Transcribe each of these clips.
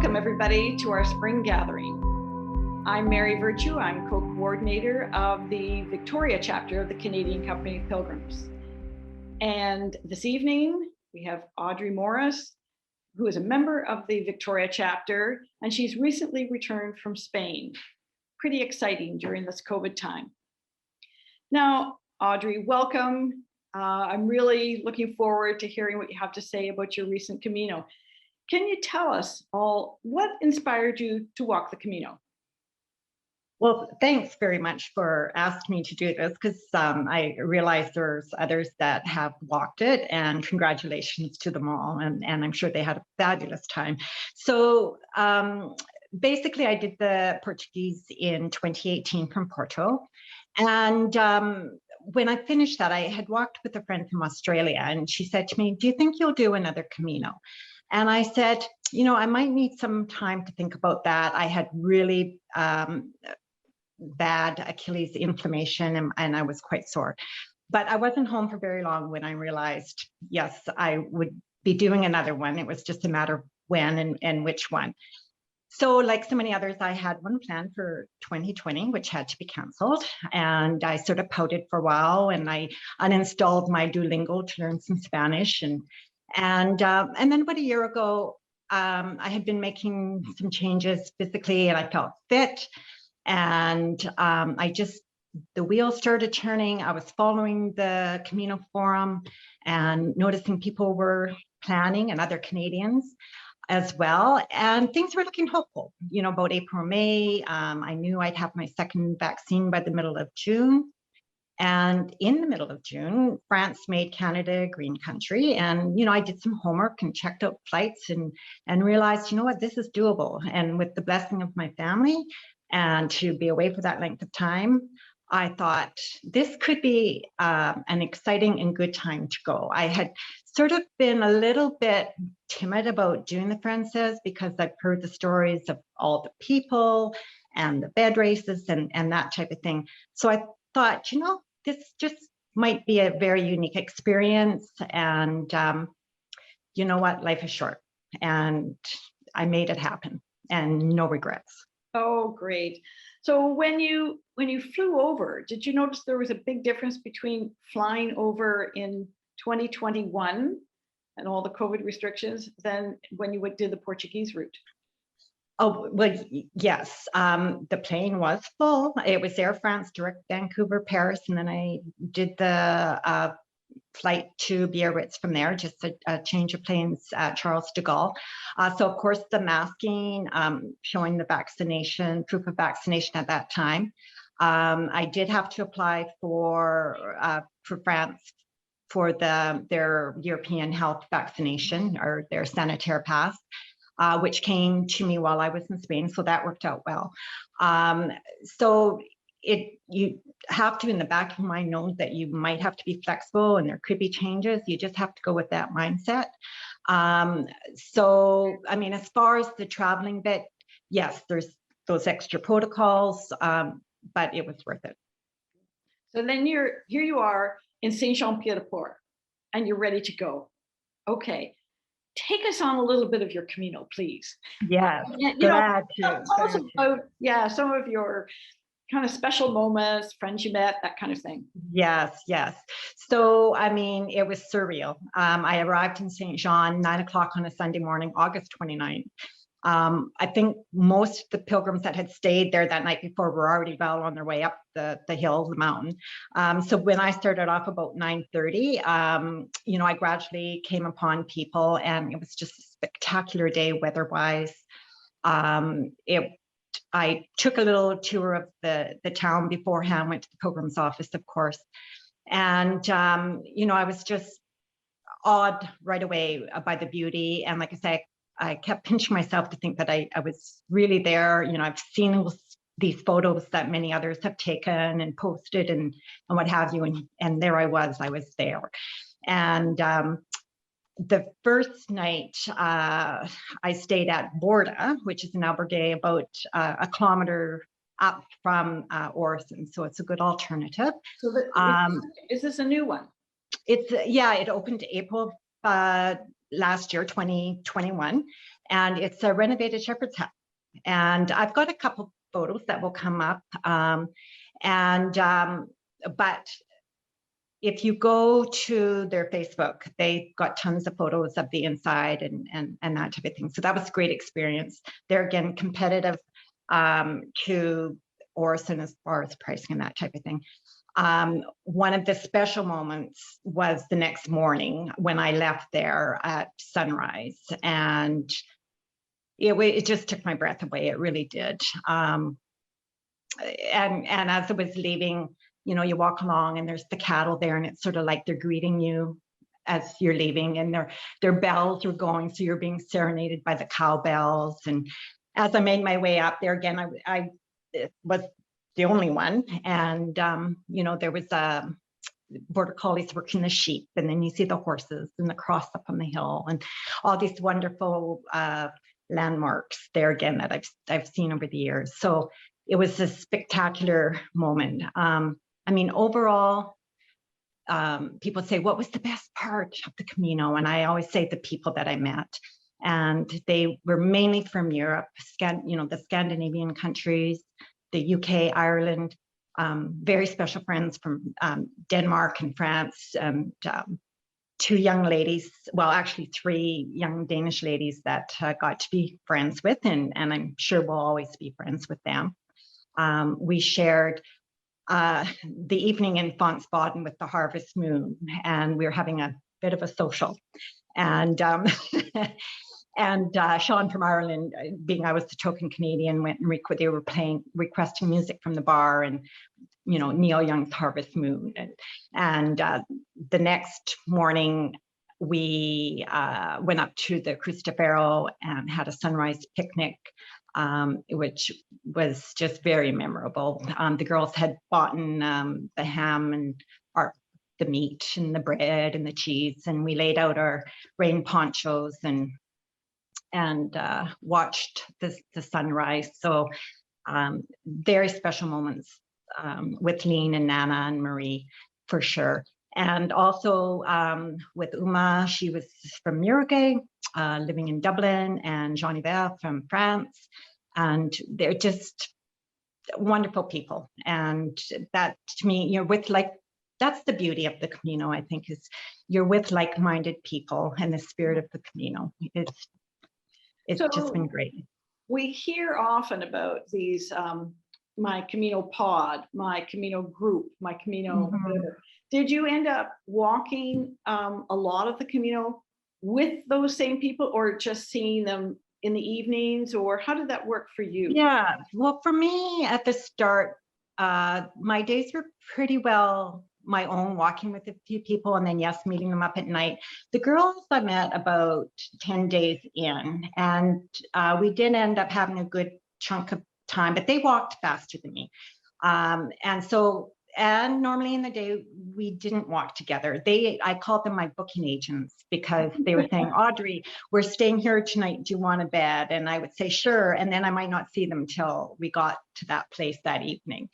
Welcome everybody to our spring gathering. I'm Mary Virtue. I'm co-coordinator of the Victoria chapter of the Canadian Company of Pilgrims. And this evening we have Audrey Morris, who is a member of the Victoria chapter, and she's recently returned from Spain. Pretty exciting during this COVID time. Now, Audrey, welcome. I'm really looking forward to hearing what you have to say about your recent Camino. Can you tell us all what inspired you to walk the Camino? Well, thanks very much for asking me to do this, because I realize there's others that have walked it, and congratulations to them all. And I'm sure they had a fabulous time. So basically, I did the Portuguese in 2018 from Porto. And when I finished that, I had walked with a friend from Australia, and she said to me, "Do you think you'll do another Camino?" And I said, you know, I might need some time to think about that. I had really bad Achilles inflammation, and I was quite sore. But I wasn't home for very long when I realized, yes, I would be doing another one. It was just a matter of when and which one. So like so many others, I had one planned for 2020, which had to be canceled. And I sort of pouted for a while, and I uninstalled my Duolingo to learn some Spanish. And then about a year ago, I had been making some changes physically, and I felt fit. And the wheels started turning. I was following the Camino Forum and noticing people were planning, and other Canadians as well. And things were looking hopeful, you know, about April, May. I knew I'd have my second vaccine by the middle of June. And in the middle of June, France made Canada a green country. And, you know, I did some homework and checked out flights and realized, you know what, this is doable. And with the blessing of my family, and to be away for that length of time, I thought this could be an exciting and good time to go. I had sort of been a little bit timid about doing the Francés because I've heard the stories of all the people and the bed races and that type of thing. So I thought, you know, this just might be a very unique experience. And you know what, life is short. And I made it happen, and no regrets. Oh, great. So when you flew over, did you notice there was a big difference between flying over in 2021 and all the COVID restrictions than when you did the Portuguese route? Oh, well, yes. The plane was full. It was Air France direct Vancouver, Paris, and then I did the flight to Biarritz from there, just a change of planes at Charles de Gaulle. So of course the masking, showing the vaccination, proof of vaccination at that time. I did have to apply for France for their European health vaccination, or their sanitaire pass, which came to me while I was in Spain. So that worked out well. So you have to, in the back of your mind, know that you might have to be flexible and there could be changes. You just have to go with that mindset. So, I mean, as far as the traveling bit, yes, there's those extra protocols, but it was worth it. So then here you are in Saint-Jean-Pied-de-Port, and you're ready to go. Okay. Take us on a little bit of your Camino, please. Yes, glad to. Tell us about, some of your kind of special moments, friends you met, that kind of thing. Yes. So, I mean, it was surreal. I arrived in Saint Jean, 9 o'clock on a Sunday morning, August 29th. I think most of the pilgrims that had stayed there that night before were already well on their way up the hill, the mountain. So when I started off about 9:30, you know, I gradually came upon people, and it was just a spectacular day weather-wise. I took a little tour of the town beforehand, went to the pilgrim's office, of course. And, you know, I was just awed right away by the beauty. And like I say, I kept pinching myself to think that I was really there. You know, I've seen these photos that many others have taken and posted and what have you. And there I was there. And the first night, I stayed at Borda, which is an albergue about a kilometer up from Orson, so it's a good alternative. So is this a new one? It opened April last year, 2021. and it's a renovated shepherd's hut. And I've got a couple photos that will come up. But if you go to their Facebook, they've got tons of photos of the inside and that type of thing. So that was a great experience. They're again competitive to Orison as far as pricing and that type of thing. One of the special moments was the next morning when I left there at sunrise, and it just took my breath away. It really did. And as I was leaving, you know, you walk along and there's the cattle there, and it's sort of like they're greeting you as you're leaving, and their bells are going, so you're being serenaded by the cowbells. And as I made my way up there again, I was the only one, and you know, there was border collies working the sheep, and then you see the horses and the cross up on the hill, and all these wonderful landmarks there again that I've seen over the years. So it was a spectacular moment. I mean, overall, people say, what was the best part of the Camino? And I always say the people that I met. And they were mainly from Europe, you know, the Scandinavian countries, the UK, Ireland, very special friends from Denmark and France, and two young ladies, well, actually 3 young Danish ladies that got to be friends with, and I'm sure we'll always be friends with them. We shared the evening in Fontsbaden with the harvest moon, and we were having a bit of a social. And and Sean from Ireland, being I was the token Canadian, went and they were requesting music from the bar, and you know, Neil Young's Harvest Moon. And the next morning we went up to the Cristofero and had a sunrise picnic, which was just very memorable. The girls had bought the ham and the meat and the bread and the cheese, and we laid out our rain ponchos and watched the sunrise. So very special moments with Lean and Nana and Marie, for sure. And also with Uma, she was from Uruguay, living in Dublin, and Jean-Yves from France. And they're just wonderful people. And that, to me, you're with that's the beauty of the Camino, I think, is you're with like-minded people, and the spirit of the Camino. It's just been great. We hear often about these, my Camino pod, my Camino group, my Camino. Did you end up walking a lot of the Camino with those same people, or just seeing them in the evenings, or how did that work for you? Yeah, well, for me at the start, my days were pretty well my own, walking with a few people, and then yes, meeting them up at night. The girls I met about 10 days in, and we did end up having a good chunk of time, but they walked faster than me. And normally in the day, we didn't walk together. I called them my booking agents, because they were saying, Audrey, we're staying here tonight. Do you want a bed? And I would say, sure. And then I might not see them till we got to that place that evening.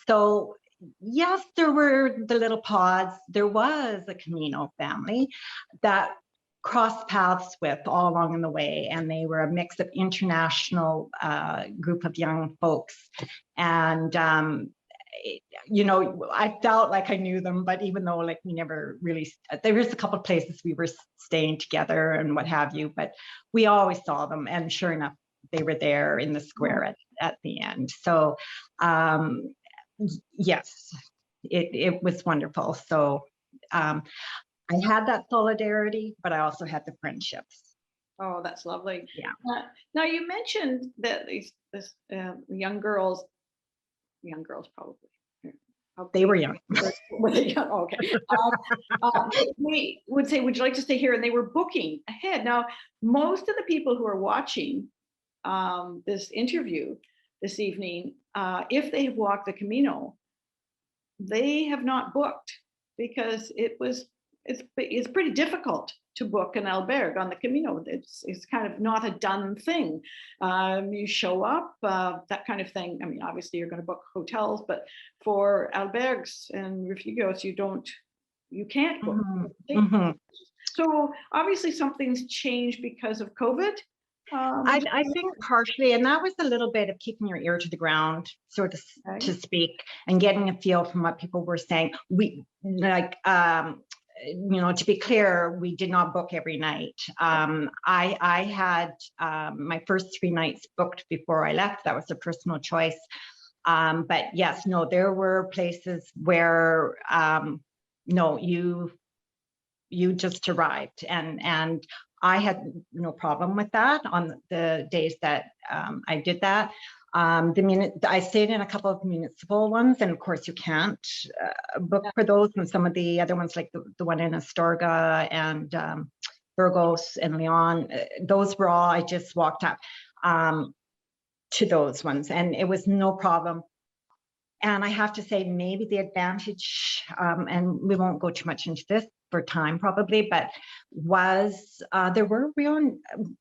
So yes, there were the little pods. There was a Camino family that crossed paths with all along the way, and they were a mix of international group of young folks. And you know, I felt like I knew them, but even though like we never really, there was a couple of places we were staying together and what have you, but we always saw them, and sure enough, they were there in the square at the end. So yes, it was wonderful. So I had that solidarity, but I also had the friendships. Oh, that's lovely. Yeah. Now you mentioned that these young girls probably. They were young. Were they young? Okay. We would say, would you like to stay here? And they were booking ahead. Now, most of the people who are watching this interview this evening, if they have walked the Camino, they have not booked, because it's pretty difficult to book an albergue on the Camino. It's kind of not a done thing. You show up, that kind of thing. I mean, obviously you're going to book hotels, but for albergues and refugios, you can't book. So obviously something's changed because of COVID. I think partially, and that was a little bit of keeping your ear to the ground, sort of to speak, and getting a feel from what people were saying. We like, to be clear, we did not book every night. I had my first 3 nights booked before I left. That was a personal choice. But yes, no, there were places where no, you just arrived, and I had no problem with that on the days that I did that. I stayed in a couple of municipal ones, and of course you can't book for those. And some of the other ones, like the one in Astorga and Burgos and Leon, those were all, I just walked up to those ones, and it was no problem. And I have to say, maybe the advantage, and we won't go too much into this for time probably, but was there were real,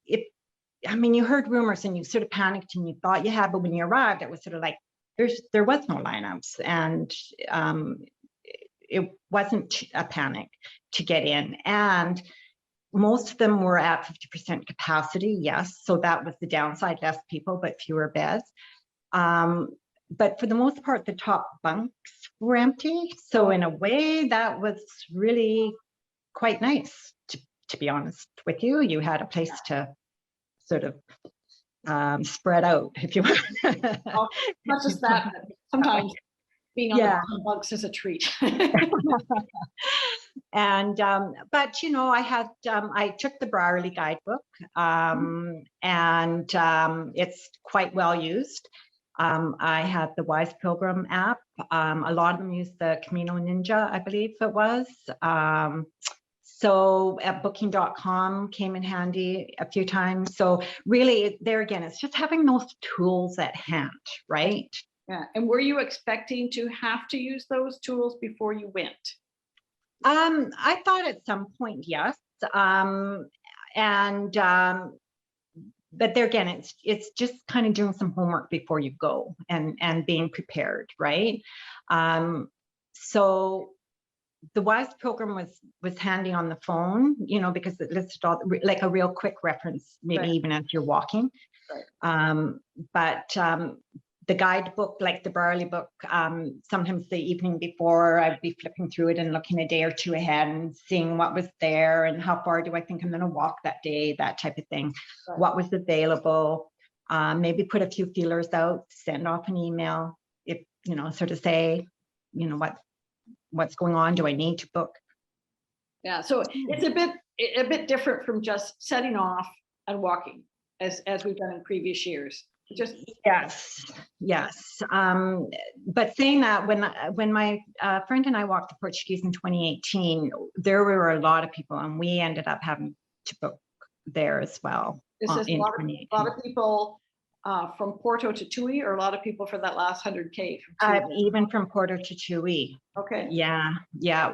you heard rumors and you sort of panicked and you thought you had, but when you arrived, it was sort of like, there was no lineups, and it wasn't a panic to get in. And most of them were at 50% capacity, yes. So that was the downside, less people, but fewer beds. But for the most part, the top bunks were empty. So in a way, that was really quite nice, to be honest with you. You had a place to sort of spread out, if you want. Not just that, but sometimes being on the bunks is a treat. And but I took the Brierley guidebook, and it's quite well used. I had the Wise Pilgrim app. A lot of them use the Camino Ninja, I believe it was. So at booking.com came in handy a few times. So really, there again, it's just having those tools at hand, right? Yeah. And were you expecting to have to use those tools before you went? I thought at some point, yes. But there again, it's just kind of doing some homework before you go, and being prepared, right? So the Wise Pilgrim was handy on the phone, because it listed all, like a real quick reference, maybe even as you're walking. Right. But the guidebook, like the Brierley book, sometimes the evening before, I'd be flipping through it and looking a day or two ahead and seeing what was there and how far do I think I'm going to walk that day, that type of thing. Right. What was available, maybe put a few feelers out, send off an email, if, sort of say, what's going on, do I need to book? Yeah, so it's a bit different from just setting off and walking as we've done in previous years. Just yes. But saying that, when my friend and I walked the Portuguese in 2018, there were a lot of people, and we ended up having to book there as well. This is a lot of people from Porto to Tui, or a lot of people for that last 100K? Even from Porto to Tui. Okay. Yeah.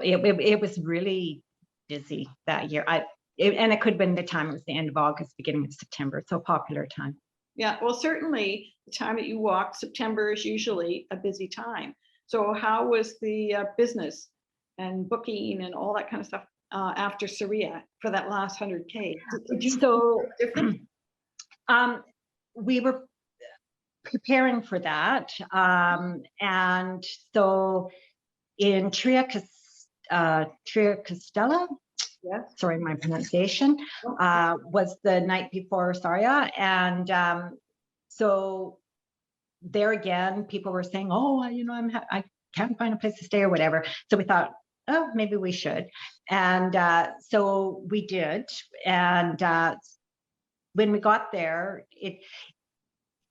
It was really busy that year. And it could have been the time, it was the end of August, beginning of September. So popular time. Yeah, well, certainly the time that you walk, September is usually a busy time. So how was the business and booking and all that kind of stuff after Saria for that last 100K? Did you so different? We were preparing for that. And so in Tria Castella, yes, sorry, my pronunciation, was the night before Saria. And so there again, people were saying, oh, I can't find a place to stay or whatever. So we thought, oh, maybe we should. And so we did. And when we got there,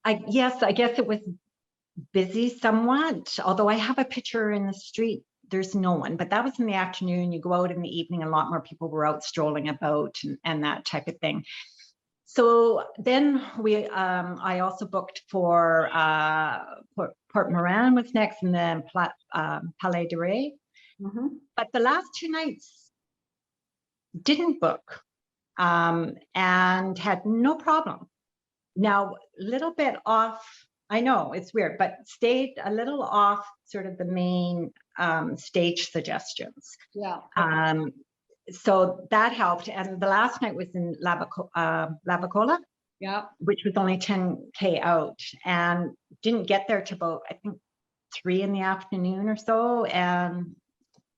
I guess it was busy somewhat, although I have a picture in the street. There's no one, but that was in the afternoon. You go out in the evening, a lot more people were out strolling about and that type of thing. So then I also booked for Port Moran was next, and then Palais de Ré. Mm-hmm. But the last 2 nights didn't book, and had no problem. Now, a little bit off, I know it's weird, but stayed a little off sort of the main stage suggestions. Yeah. so that helped. And the last night was in Lavacola, Yeah. which was only 10K out, and didn't get there till about, I think, 3 p.m. or so, and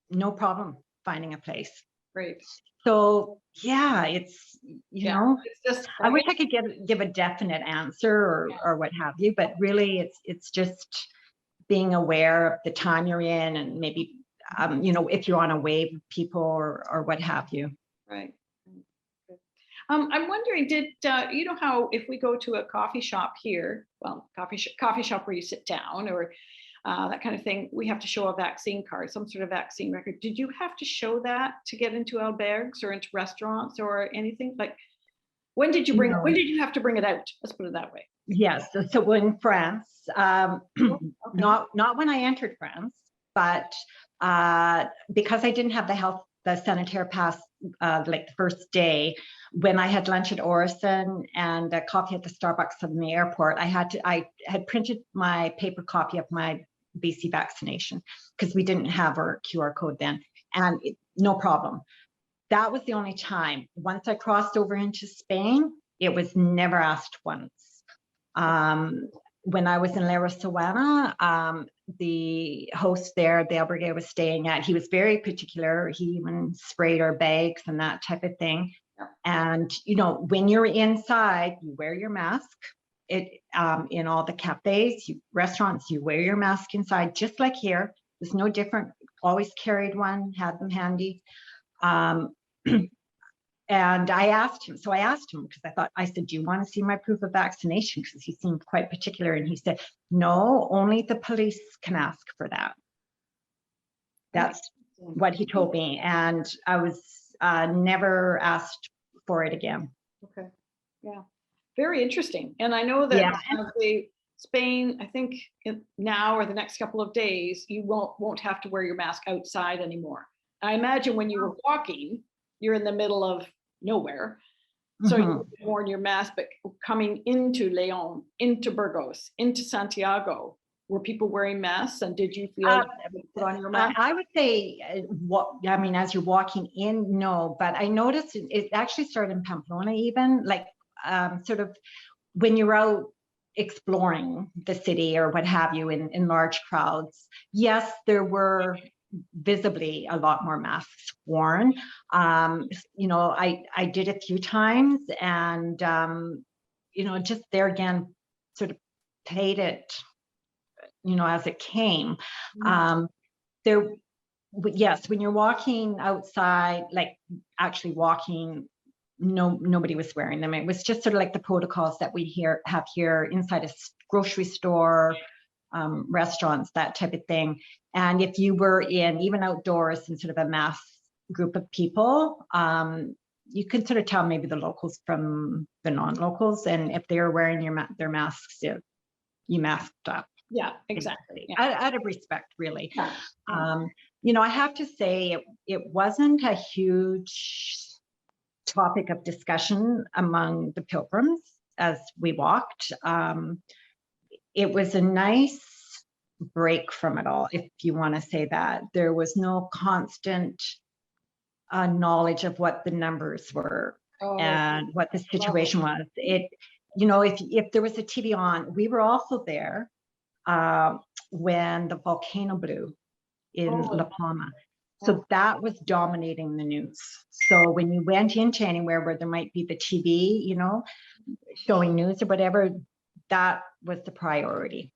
no problem finding a place. Great. So yeah, it's, It's just, I wish I could give a definite answer or what have you, but really it's just being aware of the time you're in, and maybe if you're on a wave of people or what have you. right. Good. I'm wondering, did you know how if we go to a coffee shop here, well, coffee shop where you sit down or that kind of thing, we have to show a vaccine card, some sort of vaccine record. Did you have to show that to get into albergues or into restaurants or anything? Like, when did you No. when did you have to bring it out? Let's put it that way. Yes. So in France, Okay. not when I entered France, but because I didn't have the sanitaire pass, like the first day, when I had lunch at Orison and a coffee at the Starbucks in the airport, I had printed my paper copy of my BC vaccination, because we didn't have our QR code then, and no problem. That was the only time. Once I crossed over into Spain, it was never asked once. When I was in La Rosuana, the host there, the albergue I was staying at, he was very particular. He even sprayed our bags and that type of thing. And, when you're inside, you wear your mask. In all the cafes, restaurants, you wear your mask inside, just like here. It's no different. Always carried one, had them handy. And I asked him, because I said, do you want to see my proof of vaccination? Because he seemed quite particular. And he said, no, only the police can ask for that. That's what he told me. And I was never asked for it again. Okay. Yeah. Very interesting. And I know that Spain, I think now or the next couple of days, you won't have to wear your mask outside anymore. I imagine when you were walking, you're in the middle of nowhere. So you worn your mask, but coming into Leon, into Burgos, into Santiago, were people wearing masks? And did you feel like you had to put on your mask? I would say, as you're walking in, no, but I noticed it actually started in Pamplona, even like sort of when you're out exploring the city or what have you in large crowds. Yes, there were visibly a lot more masks worn. I did a few times, and just there again, sort of paid it, as it came. Yes, when you're walking outside, like actually walking, nobody was wearing them. It was just sort of like the protocols that we have here inside a grocery store, restaurants, that type of thing. And if you were even outdoors in sort of a mass group of people, you could sort of tell maybe the locals from the non-locals, and if they were wearing their masks, you masked up. Yeah, exactly. Out of respect, really. Yeah. I have to say it wasn't a huge topic of discussion among the pilgrims as we walked. It was a nice break from it all, if you want to say that. There was no constant knowledge of what the numbers were and what the situation was. If there was a TV on, we were also there when the volcano blew in La Palma. So that was dominating the news. So when you went into anywhere where there might be the TV, showing news or whatever, that was the priority.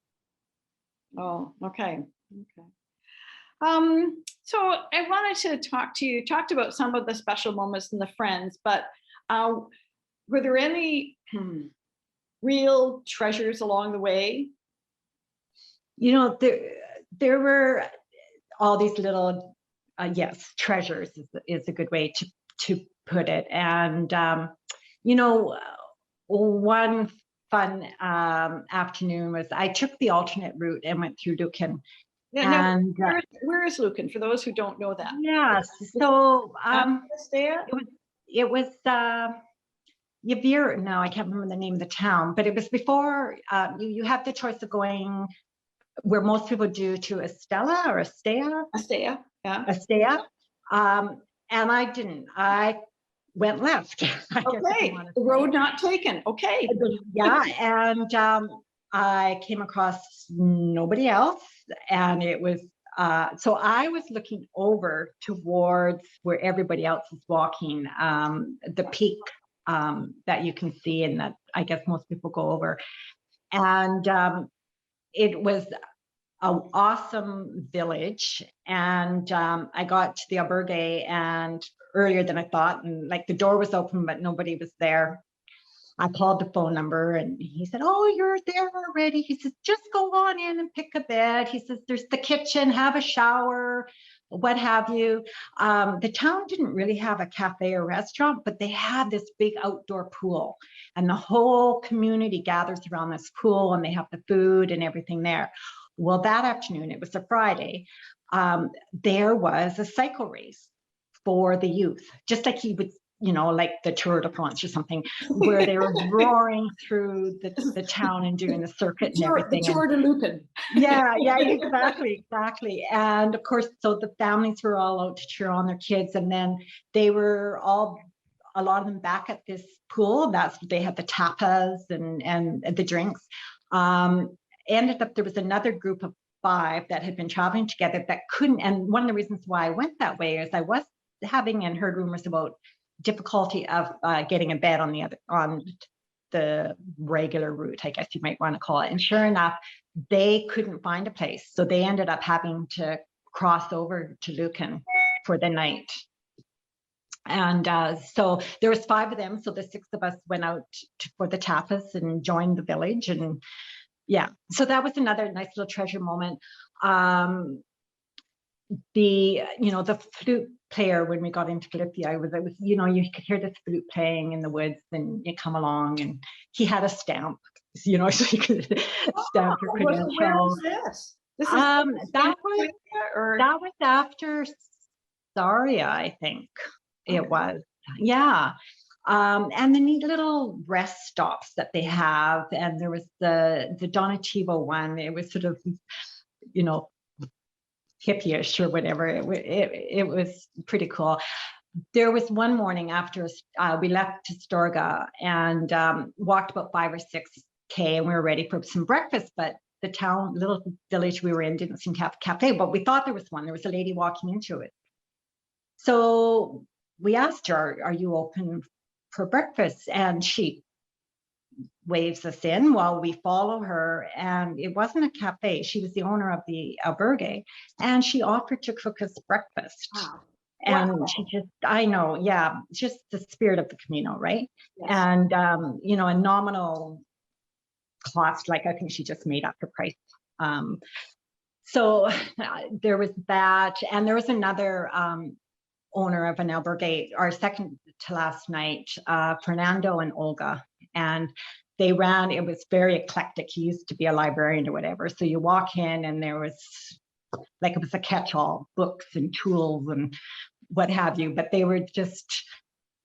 Oh, okay. So I wanted to talk to you, talked about some of the special moments and the friends, but were there any real treasures along the way? There were all these little, treasures is a good way to put it. And, one fun afternoon was I took the alternate route and went through Lucan. Yeah, where is Lucan, for those who don't know that? Yes. So it was Yavir. No, I can't remember the name of the town, but it was before you have the choice of going where most people do to Estella or Estea. Estea, yeah. Estea. and I didn't. I went left. Okay, the road not taken. Okay. Yeah, and I came across nobody else, and it was so I was looking over towards where everybody else is walking, the peak that you can see, and that I guess most people go over, and it was an awesome village, and I got to the albergue and earlier than I thought, and like the door was open but nobody was there. I called the phone number and he said, "Oh, you're there already." He says, "Just go on in and pick a bed." He says, "There's the kitchen, have a shower, what have you." The town didn't really have a cafe or restaurant, but they had this big outdoor pool, and the whole community gathers around this pool, and they have the food and everything there. Well, that afternoon, it was a Friday, there was a cycle race for the youth, just like he would, like the Tour de France or something, where they were roaring through the town and doing the circuit and everything. The Tour de Lupin. Yeah, exactly. And of course, so the families were all out to cheer on their kids, and then they were all, a lot of them, back at this pool. They had the tapas and the drinks. Ended up, there was another group of 5 that had been traveling together that couldn't. And one of the reasons why I went that way is I was having and heard rumors about difficulty of getting a bed on the regular route, I guess you might want to call it. And sure enough, they couldn't find a place, so they ended up having to cross over to Lucan for the night. And so there was 5 of them, so the 6 of us went out for the tapas and joined the village. And yeah, so that was another nice little treasure moment. The flute player, when we got into Galicia, it was you could hear this flute playing in the woods, and you come along, and he had a stamp, so you could stamp your credentials. Where was this? That was after Saria, I think. Okay. It was, yeah. And the neat little rest stops that they have, and there was the Donativo one. It was sort of, hippie-ish or whatever. It was pretty cool. There was one morning after we left Astorga and walked about 5 or 6K, and we were ready for some breakfast, but the little village we were in didn't seem to have a cafe, but we thought there was one. There was a lady walking into it. So we asked her, "Are you open for breakfast?" And she waves us in while we follow her, and it wasn't a cafe. She was the owner of the albergue, and she offered to cook us breakfast. Wow. And she just, I know, yeah, just the spirit of the Camino, right? Yes. And a nominal cost, like I think she just made up the price. So there was that, and there was another owner of an albergue, our second to last night, Fernando and Olga, and it was very eclectic. He used to be a librarian or whatever. So you walk in and there was, like, it was a catch-all, books and tools and what have you, but they were just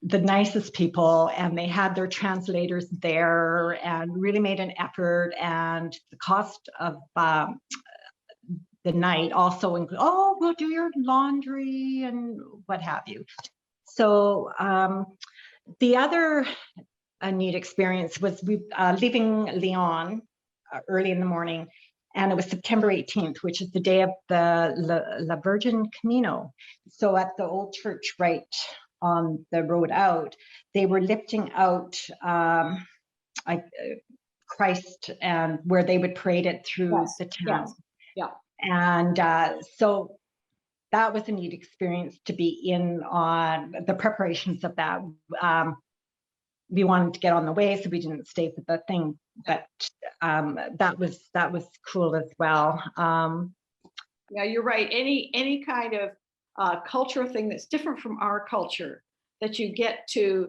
the nicest people, and they had their translators there and really made an effort. And the cost of the night also include, we'll do your laundry and what have you. So the other neat experience was we leaving Lyon early in the morning, and it was September 18th, which is the day of the La Virgin Camino. So at the old church right on the road out, they were lifting out Christ, and where they would parade it through the town. Yes. Yeah. And so that was a neat experience to be in on the preparations of that. We wanted to get on the way, so we didn't stay for the thing, but that was cool as well. Yeah, you're right. Any kind of cultural thing that's different from our culture that you get to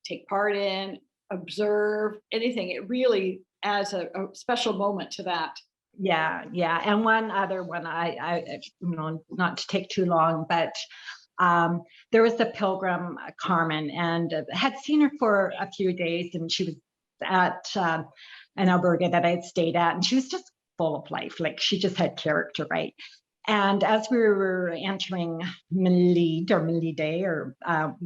take part in, observe, anything, it really adds a special moment to that. Yeah. And one other one, I not to take too long, but there was a pilgrim, Carmen, and had seen her for a few days, and she was at an albergue that I had stayed at, and she was just full of life. Like, she just had character, right? And as we were entering Milide, or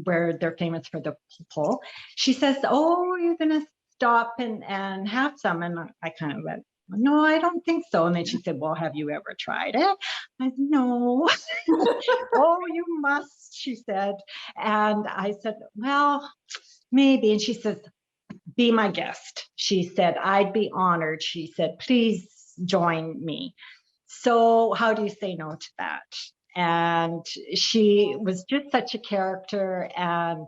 where they're famous for the pole, she says, "Oh, you're going to stop and have some." And I kind of went, "No, I don't think so." And then she said, "Well, have you ever tried it?" I said, "No." "Oh, you must," she said. And I said, "Well, maybe." And she says, "Be my guest." She said, "I'd be honored." She said, "Please join me." So how do you say no to that? And she was just such a character and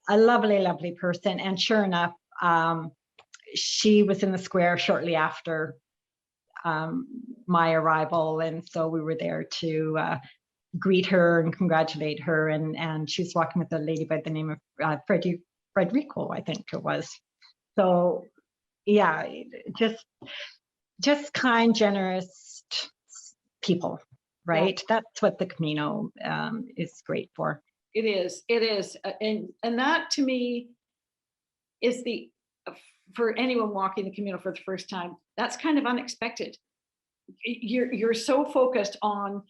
a lovely, lovely person. And sure enough, she was in the square shortly after my arrival. And so we were there to greet her and congratulate her. And she was walking with a lady by the name of Frederico, I think it was. So yeah, just kind, generous people, right? Yeah. That's what the Camino is great for. It is, and that to me is for anyone walking the Camino for the first time, that's kind of unexpected. You're so focused on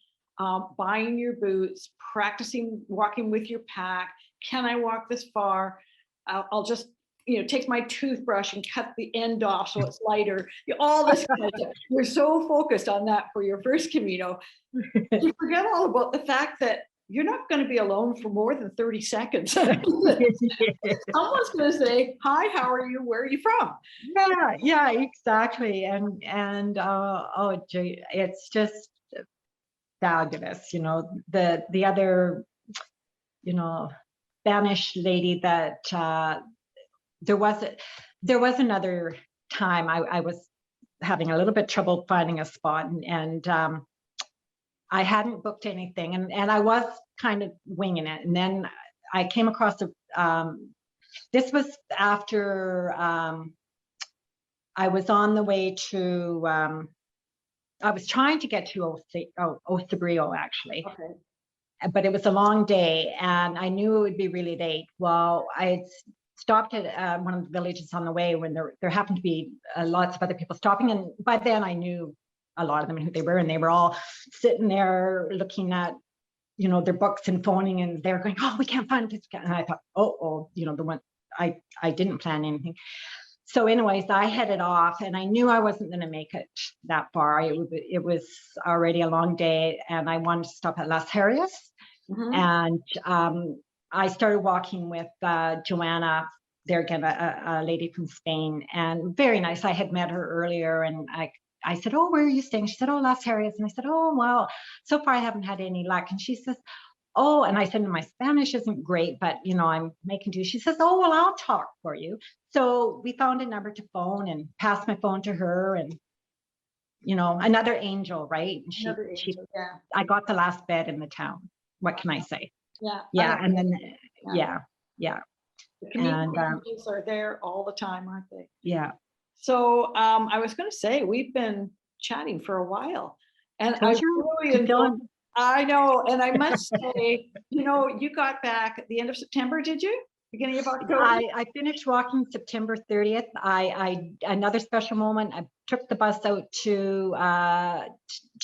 buying your boots, practicing walking with your pack. Can I walk this far? I'll just take my toothbrush and cut the end off so it's lighter. All this kind of stuff. You're so focused on that for your first Camino. You forget all about the fact that you're not going to be alone for more than 30 seconds. Someone's going to say, "Hi, how are you? Where are you from?" Yeah, exactly. And oh, gee, it's just fabulous. The other, Spanish lady that there was another time I was having a little bit trouble finding a spot, and I hadn't booked anything, and I was kind of winging it. And then I came across this was after I was on the way to, I was trying to get to Osabrio, actually. Okay. But it was a long day, and I knew it would be really late. Well, I stopped at one of the villages on the way when there happened to be lots of other people stopping. And by then I knew a lot of them and who they were. And they were all sitting there looking at, their books and phoning, and they were going, "Oh, we can't find this guy." And I thought, the one, I didn't plan anything. So anyways, I headed off, and I knew I wasn't going to make it that far. It was already a long day, and I wanted to stop at Las Harrias. Mm-hmm. And I started walking with Joanna, there again, a lady from Spain, and very nice. I had met her earlier, and I said, "Oh, where are you staying?" She said, "Oh, Las Harrias." And I said, "Oh, well, so far I haven't had any luck." And she says, "Oh," and I said, "My Spanish isn't great, but I'm making do." She says, "Oh, well, I'll talk for you." So we found a number to phone and passed my phone to her, and another angel, right? Another angel, yeah. I got the last bed in the town. What can I say? Yeah. And then yeah. The community angels are there all the time, aren't they? Yeah. So I was going to say, we've been chatting for a while, and I know, and I must say, you got back at the end of September, did you? Beginning of October? I finished walking September 30th. Another special moment, I took the bus out to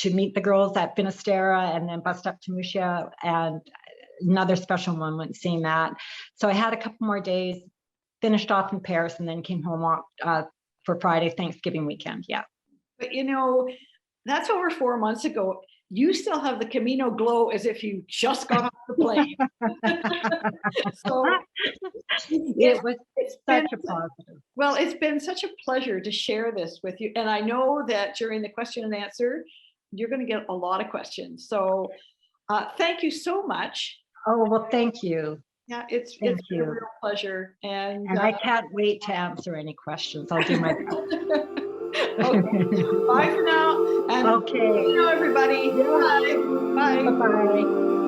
meet the girls at Finisterre, and then bussed up to Murcia, and another special moment seeing that. So I had a couple more days, finished off in Paris, and then came home for Friday, Thanksgiving weekend. Yeah. But that's over 4 months ago. You still have the Camino glow as if you just got off the plane. So it's such a positive. Well, it's been such a pleasure to share this with you. And I know that during the question and answer, you're going to get a lot of questions. So thank you so much. Oh, well, thank you. Yeah, it's been a real pleasure. And I can't wait to answer any questions. I'll do my best. Okay. Bye for now. And okay. Everybody. Yeah. Bye. Bye-bye.